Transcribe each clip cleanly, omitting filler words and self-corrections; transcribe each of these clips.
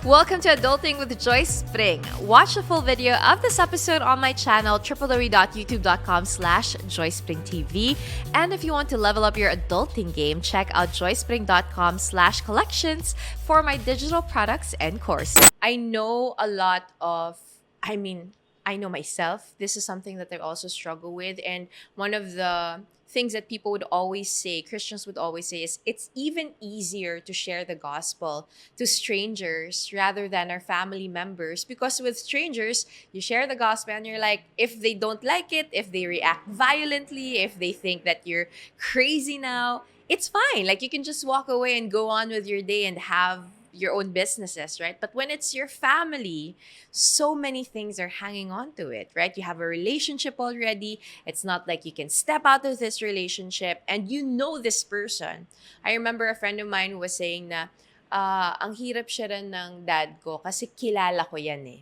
Welcome to Adulting with Joyce Pring. Watch the full video of this episode on my channel, www.youtube.com/JoycePringTV. And if you want to level up your adulting game, check out joycepring.com/collections for my digital products and courses. I know a lot of, I mean, I know myself. This is something that I also struggle with. And one of the things that people would always say, Christians would always say, is it's even easier to share the gospel to strangers rather than our family members. Because with strangers, you share the gospel and you're like, if they don't like it, if they react violently, if they think that you're crazy now, it's fine. Like you can just walk away and go on with your day and have your own businesses, right? But when it's your family, so many things are hanging on to it, right? You have a relationship already. It's not like you can step out of this relationship and you know this person. I remember a friend of mine was saying na, ang hirap siya rin ng dad ko kasi kilala ko yan eh.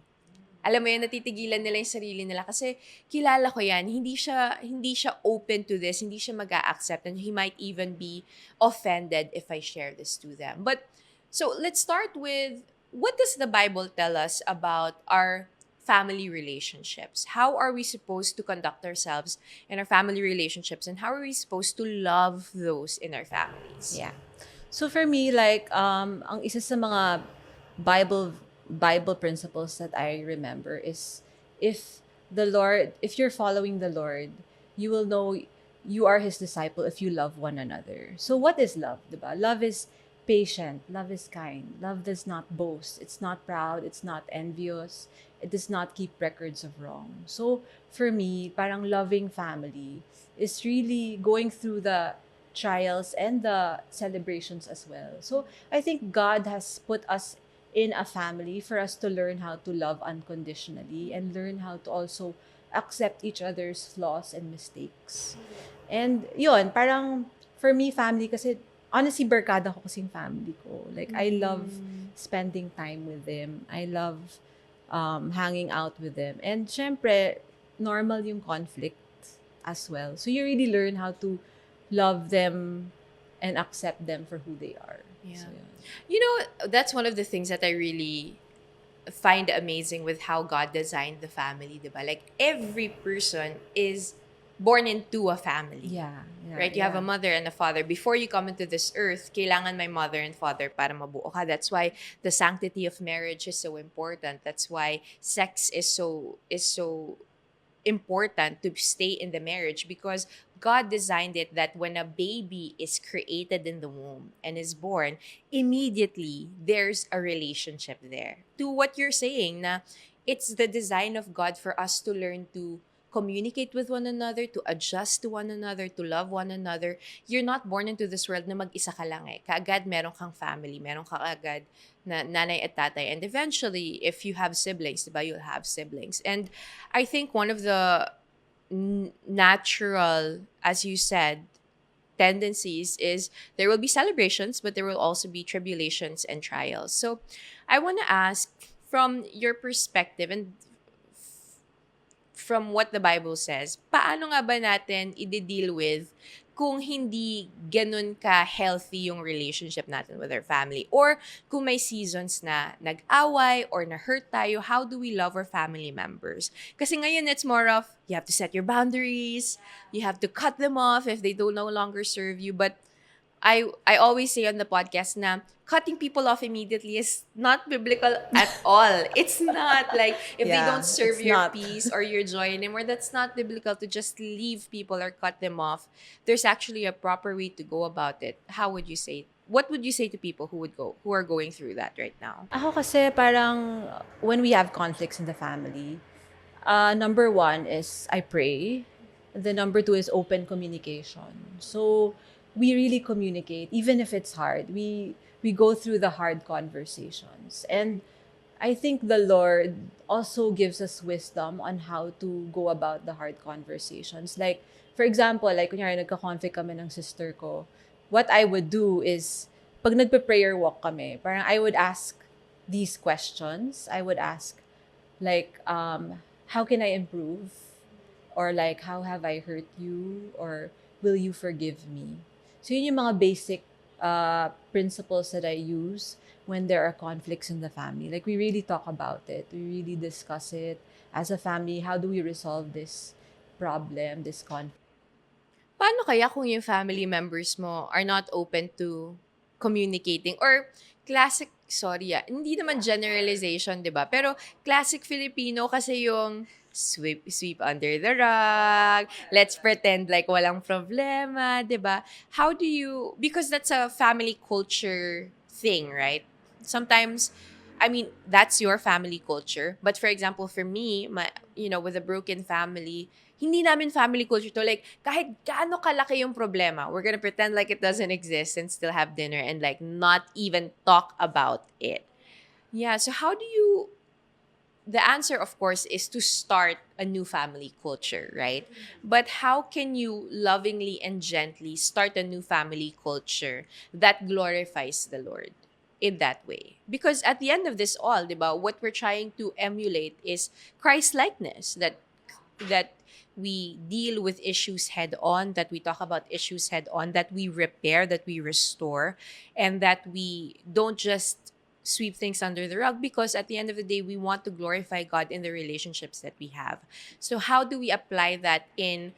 Alam mo yun, natitigilan nila yung sarili nila kasi kilala ko yan. Hindi siya open to this. Hindi siya mag-a-accept and he might even be offended if I share this to them. But so let's start with, what does the Bible tell us about our family relationships? How are we supposed to conduct ourselves in our family relationships, and how are we supposed to love those in our families? Yeah. So for me, like, ang isa sa mga Bible Bible principles that I remember is if you're following the Lord, you will know you are His disciple if you love one another. So what is love, diba? Love is patient. Love is kind. Love does not boast. It's not proud. It's not envious. It does not keep records of wrong. So for me, parang loving family is really going through the trials and the celebrations as well. So I think God has put us in a family for us to learn how to love unconditionally and learn how to also accept each other's flaws and mistakes. And yun, parang for me, family kasi, honestly, barkada ko kasing family ko. Like, I love spending time with them. I love hanging out with them. And syempre, normal yung conflict as well. So you really learn how to love them and accept them for who they are. Yeah. So, yun. You know, that's one of the things that I really find amazing with how God designed the family, diba? Like, every person is born into a family. Yeah. Right? You have a mother and a father. Before you come into this earth, kailangan may mother and father para mabuo ka. That's why the sanctity of marriage is so important. That's why sex is so important to stay in the marriage, because God designed it that when a baby is created in the womb and is born, immediately there's a relationship there. To what you're saying, na it's the design of God for us to learn to communicate with one another, to adjust to one another, to love one another. You're not born into this world na mag-isa ka lang eh. Kaagad meron kang family, meron ka agad na nanay at tatay. And eventually, if you have siblings, diba, you'll have siblings. And I think one of the natural, as you said, tendencies is there will be celebrations, but there will also be tribulations and trials. So I want to ask, from your perspective and from what the Bible says, paano nga ba natin i-deal with kung hindi ganun ka-healthy yung relationship natin with our family? Or kung may seasons na nag-away or na-hurt tayo, how do we love our family members? Kasi ngayon, it's more of, you have to set your boundaries, you have to cut them off if they don't no longer serve you. But I always say on the podcast na cutting people off immediately is not biblical at all. It's not like if they Yeah, don't serve it's your not. peace or your joy anymore, that's not biblical to just leave people or cut them off. There's actually a proper way to go about it. How would you say? What would you say to people who are going through that right now? Ako kasi parang when we have conflicts in the family, number one is I pray. The number two is open communication. So we really communicate, even if it's hard. We go through the hard conversations. And I think the Lord also gives us wisdom on how to go about the hard conversations. Like, for example, like, kunyari, nagka-conflict kami ng sister ko, what I would do is, pag nagpe-prayer walk kami, parang I would ask these questions. I would ask, like, how can I improve? Or like, how have I hurt you? Or will you forgive me? So yun yung mga basic principles that I use when there are conflicts in the family. Like we really talk about it. We really discuss it as a family. How do we resolve this problem, this conflict? Paano kaya kung yung family members mo are not open to communicating or sorry hindi naman generalization, 'di ba? Pero classic Filipino kasi yung sweep under the rug, let's pretend like walang problema, 'di ba? How do you, because that's a family culture thing, right? Sometimes, I mean, that's your family culture. But for example, for me, with a broken family, hindi namin family culture to. Like, kahit gaano kalaki yung problema, we're gonna pretend like it doesn't exist and still have dinner and like not even talk about it. Yeah, so how do you, the answer, of course, is to start a new family culture, right? But how can you lovingly and gently start a new family culture that glorifies the Lord in that way? Because at the end of this all, diba, what we're trying to emulate is Christ likeness, that we deal with issues head on, that we talk about issues head on, that we repair, that we restore, and that we don't just sweep things under the rug, because at the end of the day, we want to glorify God in the relationships that we have. So, how do we apply that in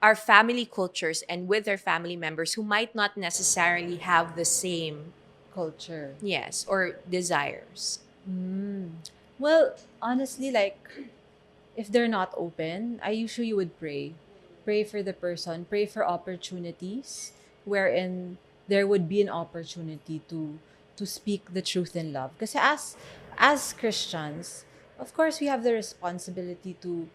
our family cultures and with our family members who might not necessarily have the same, Culture. yes, or desires? Well, honestly, like if they're not open, I usually would pray. Pray for the person, pray for opportunities wherein there would be an opportunity to speak the truth in love. Because as Christians, of course we have the responsibility to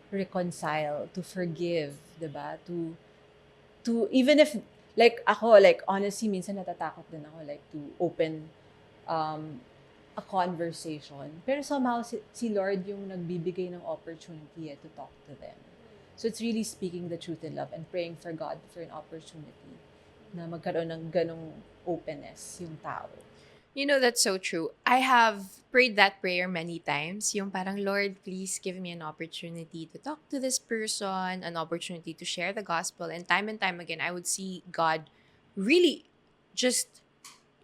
reconcile, to forgive, 'di ba? To even if like ako, like honestly minsan natatakot din ako like to open um a conversation. Pero somehow si Lord yung nagbibigay ng opportunity to talk to them. So it's really speaking the truth in love and praying for God for an opportunity na magkaroon ng ganong openness yung tao. You know, that's so true. I have prayed that prayer many times. Yung parang, Lord, please give me an opportunity to talk to this person, an opportunity to share the gospel. And time again, I would see God really just,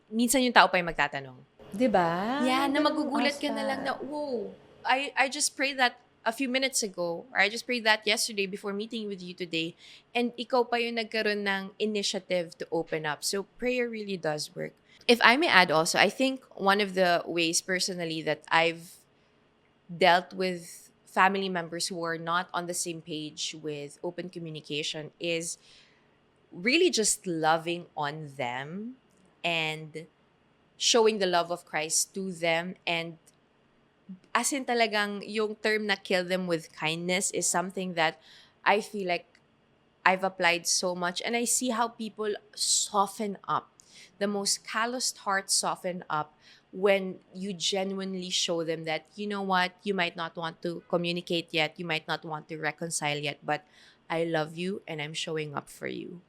minsan yung tao pa yung magtatanong. 'Di ba? Yeah, May na ganong magugulat ka na lang aspect. na, whoa, I just prayed that a few minutes ago, or I just prayed that yesterday before meeting with you today, and ikaw pa yung nagkaroon ng initiative to open up. So prayer really does work. If I may add also, I think one of the ways personally that I've dealt with family members who are not on the same page with open communication is really just loving on them and showing the love of Christ to them, and as in talagang yung term na kill them with kindness is something that I feel like I've applied so much, and I see how people soften up. The most calloused hearts soften up when you genuinely show them that, you know what, you might not want to communicate yet, you might not want to reconcile yet, but I love you and I'm showing up for you.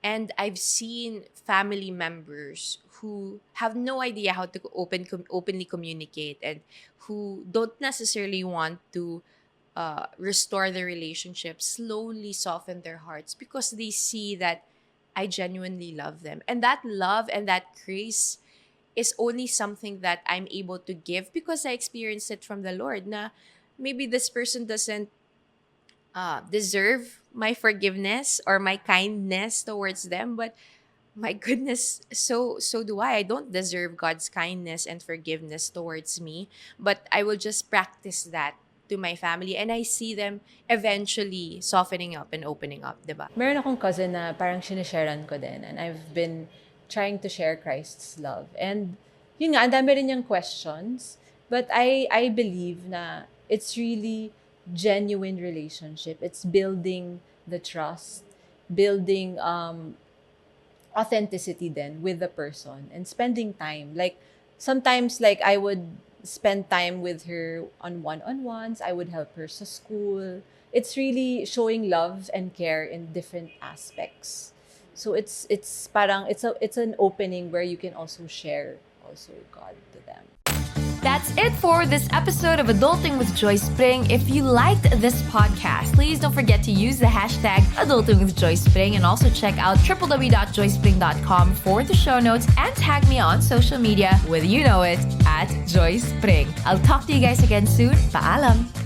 And I've seen family members who have no idea how to openly communicate, and who don't necessarily want to restore the relationship, slowly soften their hearts because they see that I genuinely love them. And that love and that grace is only something that I'm able to give because I experienced it from the Lord. Na maybe this person doesn't deserve my forgiveness or my kindness towards them, but my goodness, so do I. I don't deserve God's kindness and forgiveness towards me, but I will just practice that to my family, and I see them eventually softening up and opening up, 'di ba? Meron akong cousin na parang sinisharean ko din and I've been trying to share Christ's love. And yun nga, ang dami rin niyang questions. But I believe na it's really genuine relationship. It's building the trust, building authenticity then with the person and spending time. Like sometimes like I would spend time with her on one-on-ones. I would help her sa school. It's really showing love and care in different aspects. So it's parang it's an opening where you can also share also God to them. That's it for this episode of Adulting with Joyce Pring. If you liked this podcast, please don't forget to use the hashtag Adulting with Joyce Pring and also check out www.joycepring.com for the show notes and tag me on social media with you know it at Joyce Pring. I'll talk to you guys again soon. Paalam!